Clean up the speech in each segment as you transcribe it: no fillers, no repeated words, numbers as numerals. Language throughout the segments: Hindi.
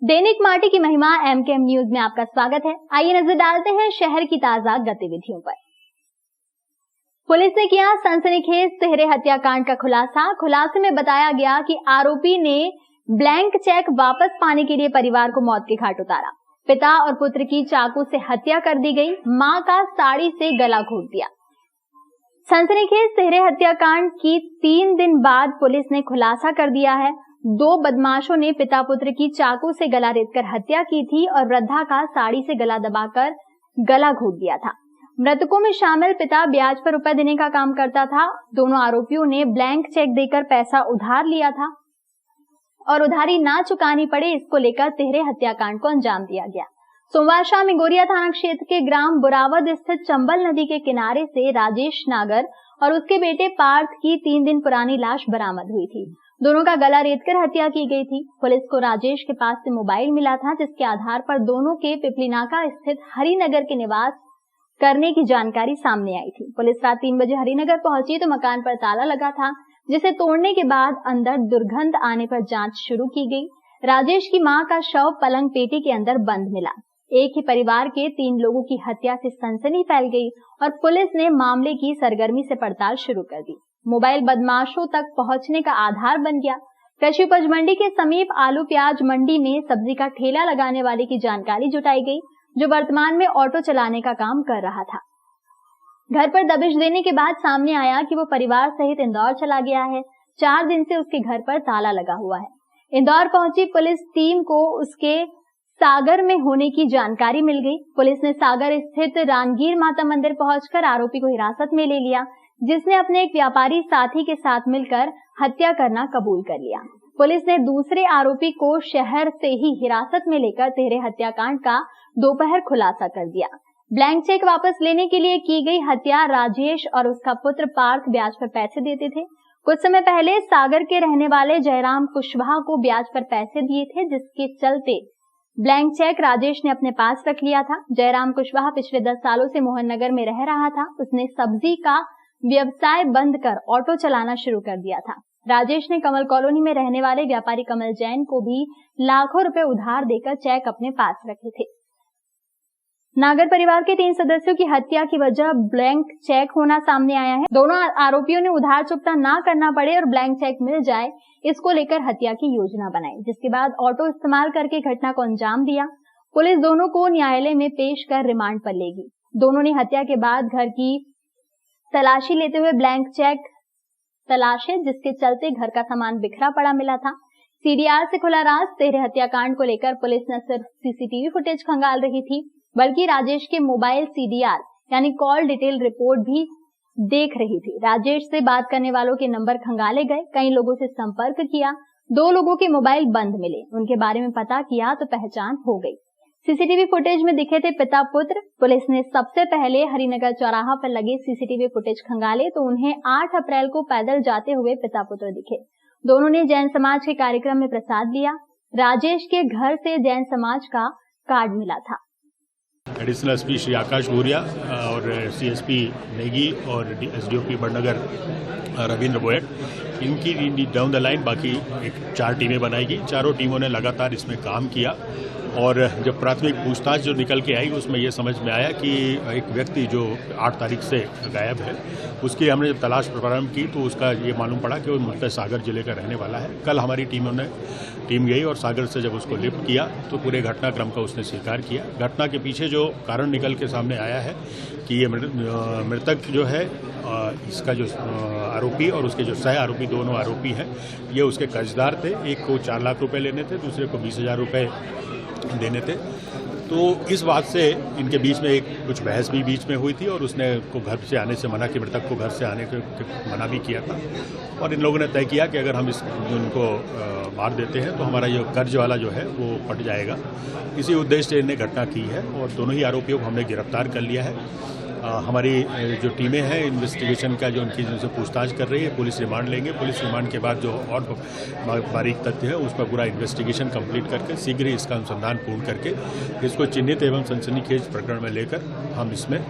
दैनिक माटी की महिमा एमकेएम न्यूज में आपका स्वागत है। आइए नजर डालते हैं शहर की ताजा गतिविधियों पर। पुलिस ने किया सनसनीखेज तिहरे हत्याकांड का खुलासे में बताया गया कि आरोपी ने ब्लैंक चेक वापस पाने के लिए परिवार को मौत के घाट उतारा। पिता और पुत्र की चाकू से हत्या कर दी गई, मां का साड़ी से गला घोट दिया। सनसनीखेज तिहरे हत्याकांड की 3 दिन बाद पुलिस ने खुलासा कर दिया है। 2 बदमाशों ने पिता पुत्र की चाकू से गला रेतकर हत्या की थी और वृद्धा का साड़ी से गला दबाकर गला घोट दिया था। मृतकों में शामिल पिता ब्याज पर रुपए देने का काम करता था। दोनों आरोपियों ने ब्लैंक चेक देकर पैसा उधार लिया था और उधारी ना चुकानी पड़े, इसको लेकर तिहरे हत्याकांड को अंजाम दिया गया। सोमवार शाम इंगोरिया थाना क्षेत्र के ग्राम बुरावद स्थित चंबल नदी के किनारे से राजेश नागर और उसके बेटे पार्थ की 3 दिन पुरानी लाश बरामद हुई थी। दोनों का गला रेतकर हत्या की गई थी। पुलिस को राजेश के पास से मोबाइल मिला था, जिसके आधार पर दोनों के पिपलीनाका स्थित हरिनगर के निवास करने की जानकारी सामने आई थी। पुलिस रात 3 बजे हरिनगर पहुंची तो मकान पर ताला लगा था, जिसे तोड़ने के बाद अंदर दुर्गंध आने पर जांच शुरू की गई। राजेश की मां का शव पलंग पेटी के अंदर बंद मिला। एक ही परिवार के 3 लोगों की हत्या से सनसनी फैल गई और पुलिस ने मामले की सरगर्मी से पड़ताल शुरू कर दी। मोबाइल बदमाशों तक पहुंचने का आधार बन गया। कृषि उपज मंडी के समीप आलू प्याज मंडी में सब्जी का ठेला लगाने वाले की जानकारी जुटाई गई, जो वर्तमान में ऑटो चलाने का काम कर रहा था। घर पर दबिश देने के बाद सामने आया कि वो परिवार सहित इंदौर चला गया है। 4 दिन से उसके घर पर ताला लगा हुआ है। इंदौर पहुंची पुलिस टीम को उसके सागर में होने की जानकारी मिल गई। पुलिस ने सागर स्थित रानगीर माता मंदिर पहुंचकर आरोपी को हिरासत में ले लिया, जिसने अपने एक व्यापारी साथी के साथ मिलकर हत्या करना कबूल कर लिया। पुलिस ने दूसरे आरोपी को शहर से ही हिरासत में लेकर तिहरे हत्याकांड का दोपहर खुलासा कर दिया। ब्लैंक चेक वापस लेने के लिए की गई हत्या राजेश और उसका पुत्र पार्थ ब्याज पर पैसे देते थे। कुछ समय पहले सागर के रहने वाले जयराम कुशवाहा को ब्याज पर पैसे दिए थे, जिसके चलते ब्लैंक चेक राजेश ने अपने पास रख लिया था। जयराम कुशवाहा पिछले 10 सालों से मोहन नगर में रह रहा था। उसने सब्जी का व्यवसाय बंद कर ऑटो चलाना शुरू कर दिया था। राजेश ने कमल कॉलोनी में रहने वाले व्यापारी कमल जैन को भी लाखों रुपए उधार देकर चेक अपने पास रखे थे। नागर परिवार के 3 सदस्यों की हत्या की वजह ब्लैंक चेक होना सामने आया है। दोनों आरोपियों ने उधार चुकता ना करना पड़े और ब्लैंक चेक मिल जाए, इसको लेकर हत्या की योजना बनाई, जिसके बाद ऑटो इस्तेमाल करके घटना को अंजाम दिया। पुलिस दोनों को न्यायालय में पेश कर रिमांड पर लेगी। दोनों ने हत्या के बाद घर की तलाशी लेते हुए ब्लैंक चेक तलाशे, जिसके चलते घर का सामान बिखरा पड़ा मिला था। सीडीआर से खुला राज। तिहरे हत्याकांड को लेकर पुलिस न सिर्फ सीसीटीवी फुटेज खंगाल रही थी, बल्कि राजेश के मोबाइल सीडीआर यानी कॉल डिटेल रिपोर्ट भी देख रही थी। राजेश से बात करने वालों के नंबर खंगाले गए। कई लोगों से संपर्क किया। 2 लोगों के मोबाइल बंद मिले। उनके बारे में पता किया तो पहचान हो गई। सीसीटीवी फुटेज में दिखे थे पिता पुत्र। पुलिस ने सबसे पहले हरिनगर चौराहा पर लगे सीसीटीवी फुटेज खंगाले तो उन्हें 8 अप्रैल को पैदल जाते हुए पिता पुत्र दिखे। दोनों ने जैन समाज के कार्यक्रम में प्रसाद लिया। राजेश के घर से जैन समाज का कार्ड मिला था। एडिशनल एसपी श्री आकाश भूरिया और सीएसपी नेगी और एसडीओपी बड़नगर रविंद्र बोयट, इनकी डाउन द लाइन बाकी 4 टीमें बनाई गई। चारों टीमों ने लगातार इसमें काम किया और जब प्राथमिक पूछताछ जो निकल के आई उसमें यह समझ में आया कि एक व्यक्ति जो 8 तारीख से गायब है, उसकी हमने जब तलाश प्रारंभ की तो उसका ये मालूम पड़ा कि वो मूलतः सागर जिले का रहने वाला है। कल हमारी टीम गई और सागर से जब उसको लिफ्ट किया तो पूरे घटनाक्रम का उसने स्वीकार किया। घटना के पीछे जो कारण निकल के सामने आया है कि ये मृतक जो है, इसका जो आरोपी और उसके जो सह आरोपी, दोनों आरोपी हैं, ये उसके कर्जदार थे। एक को 4 लाख रुपए लेने थे, दूसरे को 20,000 रुपए देने थे। तो इस बात से इनके बीच में कुछ बहस भी बीच में हुई थी और उसने को घर से आने से मना किया, मृतक को घर से आने के मना भी किया था। और इन लोगों ने तय किया कि अगर हम उनको मार देते हैं तो हमारा ये कर्ज वाला जो है वो पट जाएगा। इसी उद्देश्य से इन्हें घटना की है और दोनों ही आरोपियों को हमने गिरफ्तार कर लिया है। हमारी जो टीमें हैं इन्वेस्टिगेशन का जो उनकी जिनसे पूछताछ कर रही है, पुलिस रिमांड लेंगे। पुलिस रिमांड के बाद जो और बारीक तथ्य है उस पर पूरा इन्वेस्टिगेशन कंप्लीट करके शीघ्र ही इसका अनुसंधान पूर्ण करके इसको चिन्हित एवं सनसनीखेज प्रकरण में लेकर हम इसमें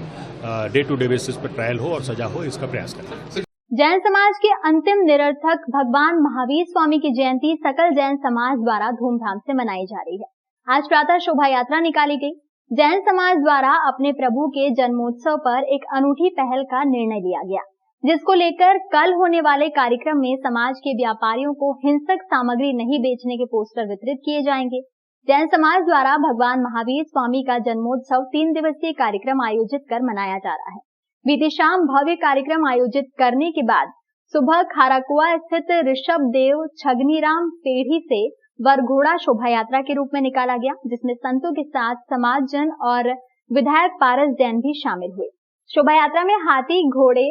डे टू डे बेसिस पर ट्रायल हो और सजा हो, इसका प्रयास करें। जैन समाज के अंतिम निरर्थक भगवान महावीर स्वामी की जयंती सकल जैन समाज द्वारा धूमधाम से मनाई जा रही है। आज प्रातः शोभा यात्रा निकाली गई। जैन समाज द्वारा अपने प्रभु के जन्मोत्सव पर एक अनूठी पहल का निर्णय लिया गया, जिसको लेकर कल होने वाले कार्यक्रम में समाज के व्यापारियों को हिंसक सामग्री नहीं बेचने के पोस्टर वितरित किए जाएंगे। जैन समाज द्वारा भगवान महावीर स्वामी का जन्मोत्सव 3 दिवसीय कार्यक्रम आयोजित कर मनाया जा रहा है। बीती शाम भव्य कार्यक्रम आयोजित करने के बाद सुबह खाराकुआ स्थित ऋषभ देव छगनीराम पेढ़ी से वरघोड़ा शोभा यात्रा के रूप में निकाला गया, जिसमें संतों के साथ समाजजन और विधायक पारस जैन भी शामिल हुए। शोभा यात्रा में हाथी, घोड़े,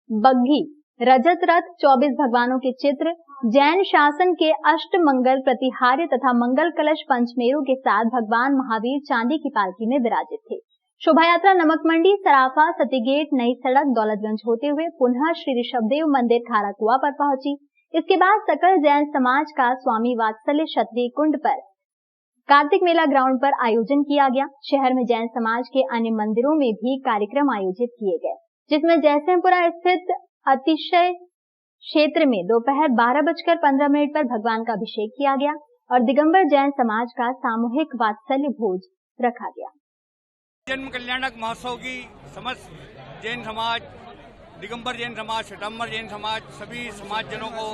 बग्घी, रजत रथ, 24 भगवानों के चित्र, जैन शासन के अष्ट मंगल प्रतिहार्य तथा मंगल कलश पंचमेरु के साथ भगवान महावीर चांदी की पालकी में विराजित थे। शोभा यात्रा नमक मंडी, सराफा, सतीगेट, नई सड़क, दौलतगंज होते हुए पुनः श्री ऋषभदेव मंदिर खाराकुआ पर पहुंची। इसके बाद सकल जैन समाज का स्वामी वात्सल्य क्षत्रिय कुंड पर कार्तिक मेला ग्राउंड पर आयोजन किया गया। शहर में जैन समाज के अन्य मंदिरों में भी कार्यक्रम आयोजित किए गए, जिसमें जयसिंहपुरा स्थित अतिशय क्षेत्र में दोपहर 12:15 पर भगवान का अभिषेक किया गया और दिगंबर जैन समाज का सामूहिक वात्सल्य भोज रखा गया। जन्म कल्याणक महोत्सव की समस्त जैन समाज, दिगंबर जैन समाज, श्वेतांबर जैन समाज, सभी समाजजनों को,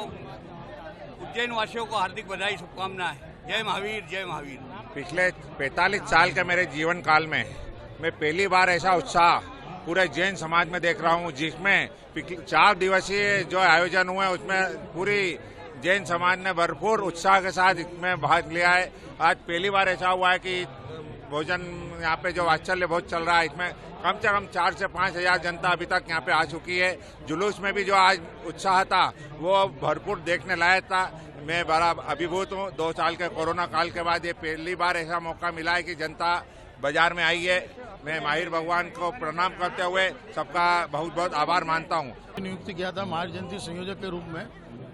उज्जैन वासियों को हार्दिक बधाई, शुभकामनाएं। जय महावीर, जय महावीर। पिछले 45 साल के मेरे जीवन काल में मैं पहली बार ऐसा उत्साह पूरे जैन समाज में देख रहा हूँ, जिसमें 4 दिवसीय जो आयोजन हुए उसमें पूरी जैन समाज ने भरपूर उत्साह के साथ इसमें भाग लिया है। आज पहली बार ऐसा हुआ है कि भोजन यहाँ पे जो वात्सल्य भोज चल रहा है, इसमें कम से कम 4 से 5 हजार जनता अभी तक यहाँ पे आ चुकी है। जुलूस में भी जो आज उत्साह था वो भरपूर देखने लायक था। मैं बड़ा अभिभूत हूँ। 2 साल के कोरोना काल के बाद ये पहली बार ऐसा मौका मिला है कि जनता बाजार में आई है। मैं माहिर भगवान को प्रणाम करते हुए सबका बहुत बहुत आभार मानता हूँ। नियुक्ति किया था महावीर जयंती संयोजक के रूप में,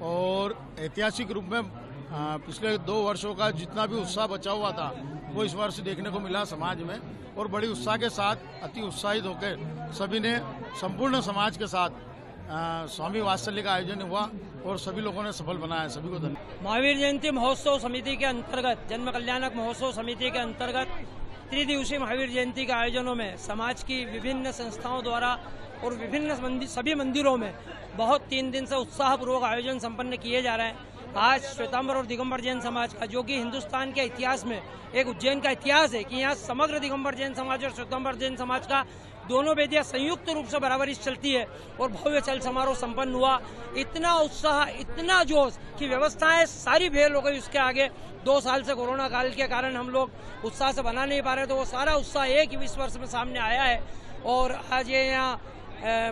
और ऐतिहासिक रूप में पिछले 2 वर्षों का जितना भी उत्साह बचा हुआ था वो इस वर्ष देखने को मिला समाज में, और बड़ी उत्साह के साथ अति उत्साहित होकर सभी ने संपूर्ण समाज के साथ स्वामी वात्सल्य का आयोजन हुआ और सभी लोगों ने सफल बनाया। सभी को धन्यवाद। महावीर जयंती महोत्सव समिति के अंतर्गत, जन्म कल्याणक महोत्सव समिति के अंतर्गत 3 दिवसीय महावीर जयंती के आयोजनों में समाज की विभिन्न संस्थाओं द्वारा और विभिन्न सभी मंदिरों में बहुत 3 दिन से उत्साहपूर्वक आयोजन संपन्न किए जा रहे हैं। आज श्वेतांबर और दिगंबर जैन समाज का, जो कि हिंदुस्तान के इतिहास में एक उज्जैन का इतिहास है कि यहाँ समग्र दिगंबर जैन समाज और श्वेतांबर जैन समाज का दोनों वेदियां संयुक्त रूप से बराबरी चलती है और भव्य चल समारोह संपन्न हुआ। इतना उत्साह, इतना जोश कि व्यवस्थाएं सारी फेल हो गई उसके आगे। 2 साल से कोरोना काल के कारण हम लोग उत्साह से बना नहीं पा रहे, तो वो सारा उत्साह एक ही 20 वर्ष में सामने आया है। और आज ये यहाँ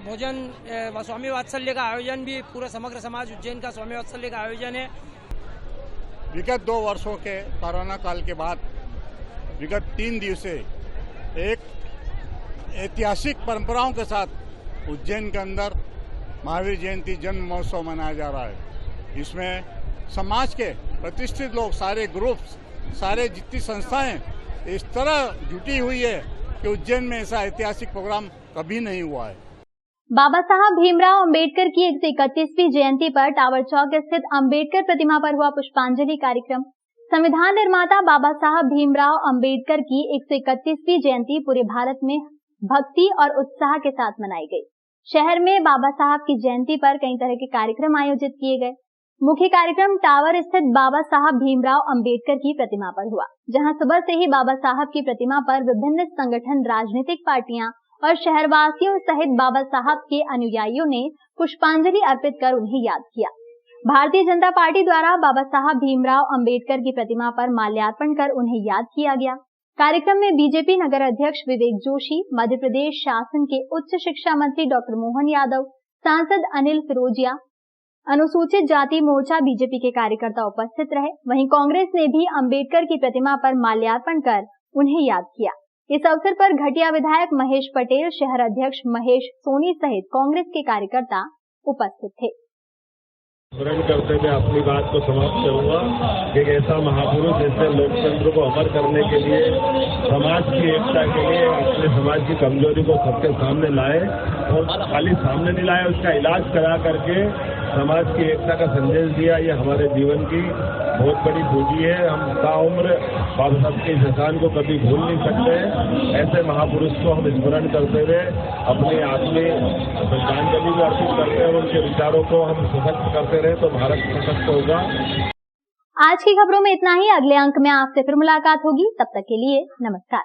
भोजन स्वामी वात्सल्य का आयोजन भी पूरा समग्र समाज उज्जैन का स्वामी वात्सल्य का आयोजन है। विगत 2 वर्षों के कोरोना काल के बाद विगत 3 दिवसीय एक ऐतिहासिक परंपराओं के साथ उज्जैन के अंदर महावीर जयंती जन्म महोत्सव मनाया जा रहा है। इसमें समाज के प्रतिष्ठित लोग, सारे ग्रुप्स, सारे जितनी संस्थाएं इस तरह जुटी हुई है कि उज्जैन में ऐसा ऐतिहासिक प्रोग्राम कभी नहीं हुआ है। बाबा साहब भीमराव अंबेडकर की 131वीं जयंती पर टावर चौक स्थित अंबेडकर प्रतिमा पर हुआ पुष्पांजलि कार्यक्रम। संविधान निर्माता बाबा साहब भीमराव अंबेडकर की 131वीं जयंती पूरे भारत में भक्ति और उत्साह के साथ मनाई गई। शहर में बाबा साहब की जयंती पर कई तरह के कार्यक्रम आयोजित किए गए। मुख्य कार्यक्रम टावर स्थित बाबा साहब भीमराव अंबेडकर की प्रतिमा पर हुआ, जहां सुबह से ही बाबा साहब की प्रतिमा पर विभिन्न संगठन, राजनीतिक पार्टियां और शहरवासियों सहित बाबा साहब के अनुयायियों ने पुष्पांजलि अर्पित कर उन्हें याद किया। भारतीय जनता पार्टी द्वारा बाबा साहब भीमराव अंबेडकर की प्रतिमा पर माल्यार्पण कर उन्हें याद किया गया। कार्यक्रम में बीजेपी नगर अध्यक्ष विवेक जोशी, मध्य प्रदेश शासन के उच्च शिक्षा मंत्री डॉक्टर मोहन यादव, सांसद अनिल फिरोजिया, अनुसूचित जाति मोर्चा बीजेपी के कार्यकर्ता उपस्थित रहे। वहीं कांग्रेस ने भी अंबेडकर की प्रतिमा पर माल्यार्पण कर उन्हें याद किया। इस अवसर पर घटिया विधायक महेश पटेल, शहर अध्यक्ष महेश सोनी सहित कांग्रेस के कार्यकर्ता उपस्थित थे। स्मरण करते हुए अपनी बात को समाप्त करूंगा। एक ऐसा महापुरुष जिसने लोकतंत्र को अमर करने के लिए, समाज की एकता के लिए अपने समाज की कमजोरी को सबके सामने लाए और खाली सामने नहीं लाए, उसका इलाज करा करके समाज की एकता का संदेश दिया। ये हमारे जीवन की बहुत बड़ी पूंजी है। हम ताउम्र बाबा साहब के इस एहसान को कभी भूल नहीं सकते। ऐसे महापुरुष को हम स्मरण करते हुए अपनी आत्मीय श्रद्धांजलि भी अर्पित करते हैं। उनके विचारों को हम सशक्त करते रहे तो भारत सशक्त होगा। आज की खबरों में इतना ही। अगले अंक में आपसे फिर मुलाकात होगी। तब तक के लिए नमस्कार।